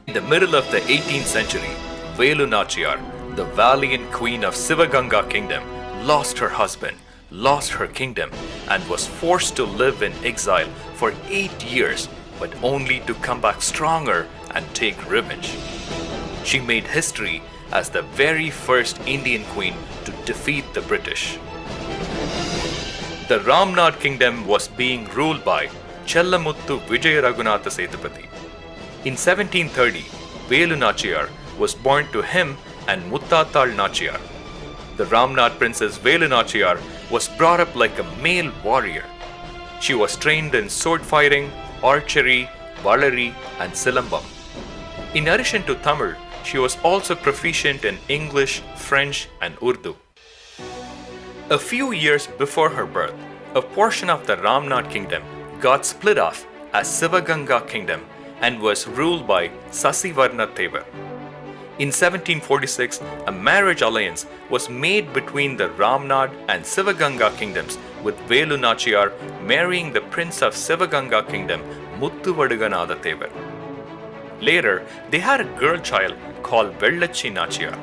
In the middle of the 18th century, Velu Nachiyar, the valiant queen of Sivaganga kingdom, lost her husband, lost her kingdom, and was forced to live in exile for 8 years, but only to come back stronger and take revenge. She made history as the very first Indian queen to defeat the British. The Ramnad kingdom was being ruled by Chellamuthu Vijaya Raghunatha Sethupathi. In 1730, Velu Nachiyar was born to him and Muttathal Nachiyar. The Ramnad princess Velu Nachiyar was brought up like a male warrior. She was trained in sword fighting, archery, valari, and silambam. In addition to Tamil, she was also proficient in English, French, and Urdu. A few years before her birth, a portion of the Ramnad kingdom got split off as Sivaganga kingdom and was ruled by Sasivarna Thevar. In 1746, a marriage alliance was made between the Ramnad and Sivaganga kingdoms, with Velu Nachiyar marrying the prince of Sivaganga kingdom, Muthuvaduganatha Thevar. Later, they had a girl child called Velu Nachiyar.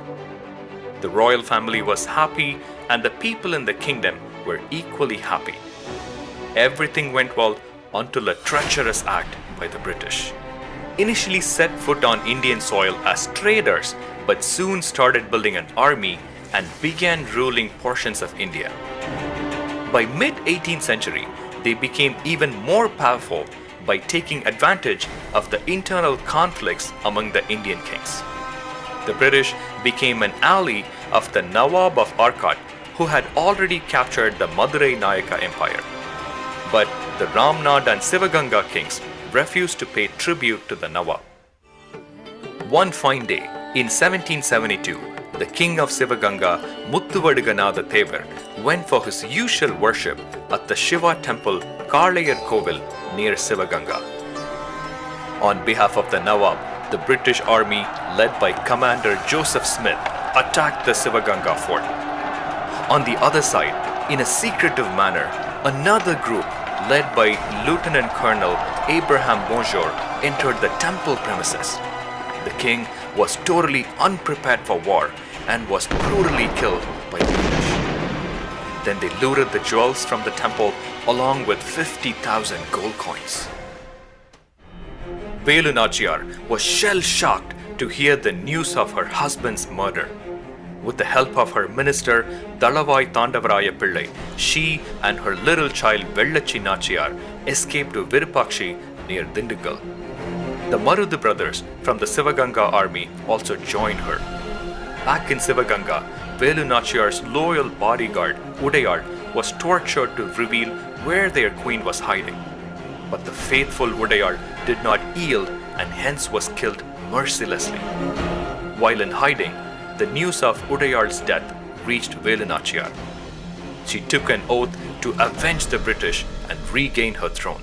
The royal family was happy and the people in the kingdom were equally happy. Everything went well until a treacherous act by the British. Initially set foot on Indian soil as traders, but soon started building an army and began ruling portions of India. By mid-18th century, they became even more powerful by taking advantage of the internal conflicts among the Indian kings. The British became an ally of the Nawab of Arcot, who had already captured the Madurai Nayaka Empire. But the Ramnad and Sivaganga kings refused to pay tribute to the Nawab. One fine day in 1772, the king of Sivaganga, Muthuvaduganatha Thevar, went for his usual worship at the Shiva temple Kalayar Kovil near Sivaganga. On behalf of the Nawab, the British army, led by Commander Joseph Smith, attacked the Sivaganga fort. On the other side, in a secretive manner, another group, led by Lieutenant Colonel Abraham Bonjour, entered the temple premises. The king was totally unprepared for war and was brutally killed by the British. Then they looted the jewels from the temple along with 50,000 gold coins. Velu Nachiyar was shell-shocked to hear the news of her husband's murder. With the help of her minister, Dalavai Tandavaraya Pillai, she and her little child Velu Nachiyar escaped to Virupakshi near Dindigul. The Marudhu brothers from the Sivaganga army also joined her. Back in Sivaganga, Velu Nachiyar's loyal bodyguard Udayar was tortured to reveal where their queen was hiding. But the faithful Udayar did not yield and hence was killed mercilessly. While in hiding, the news of Udayar's death reached Velu Nachiyar. She took an oath to avenge the British and regain her throne.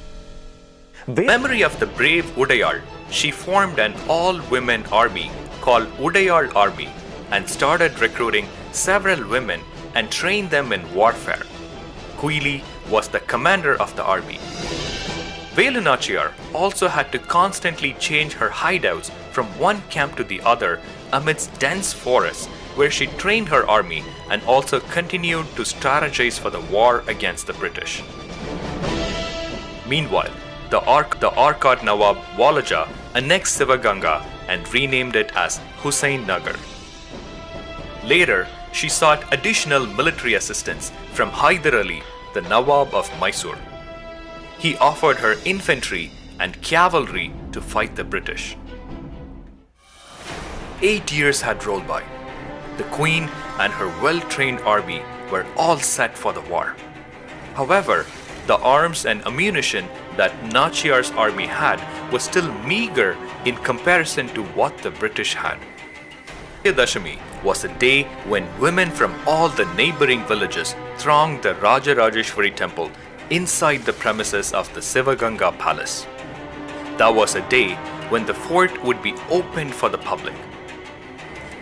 In memory of the brave Udayar, she formed an all-women army called Udayar Army and started recruiting several women and trained them in warfare. Kuili was the commander of the army. Velu Nachiyar also had to constantly change her hideouts from one camp to the other amidst dense forests, where she trained her army and also continued to strategize for the war against the British. Meanwhile, the Arcot Nawab Walaja annexed Sivaganga and renamed it as Hussain Nagar. Later, she sought additional military assistance from Hyder Ali, the Nawab of Mysore. He offered her infantry and cavalry to fight the British. 8 years had rolled by. The Queen and her well-trained army were all set for the war. However, the arms and ammunition that Nachiyar's army had was still meager in comparison to what the British had. Dashami was a day when women from all the neighboring villages thronged the Rajarajeshwari temple inside the premises of the Sivaganga palace. That was a day when the fort would be opened for the public.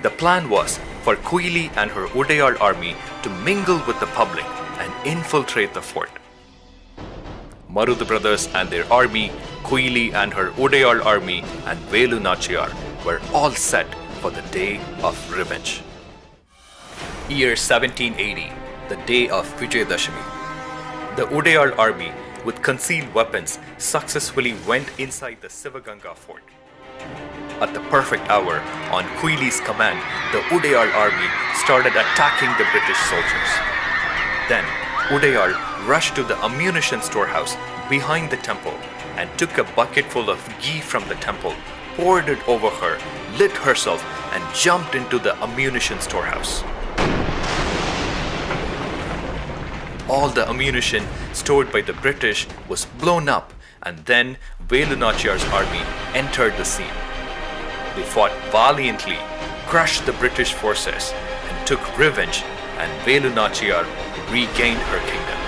The plan was for Kuili and her Udayar army to mingle with the public and infiltrate the fort. Marudhu brothers and their army, Kuili and her Udayar army, and Velu Nachiyar were all set for the day of revenge. Year 1780, the day of Vijayadashami. The Udayar army, with concealed weapons, successfully went inside the Sivaganga fort. At the perfect hour, on Quili's command, the Udayar army started attacking the British soldiers. Then, Udayar rushed to the ammunition storehouse behind the temple and took a bucket full of ghee from the temple, poured it over her, lit herself, and jumped into the ammunition storehouse. All the ammunition stored by the British was blown up, and then Velu Nachiyar's army entered the scene. They fought valiantly, crushed the British forces, and took revenge, and Velu Nachiyar regained her kingdom.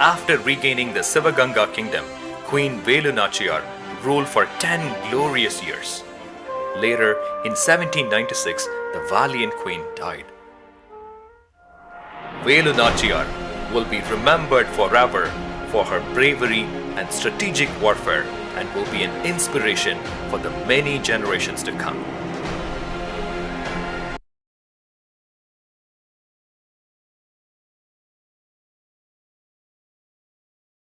After regaining the Sivaganga kingdom, Queen Velu Nachiyar ruled for 10 glorious years. Later, in 1796, the valiant queen died. Velu Nachiyar will be remembered forever for her bravery and strategic warfare, and will be an inspiration for the many generations to come.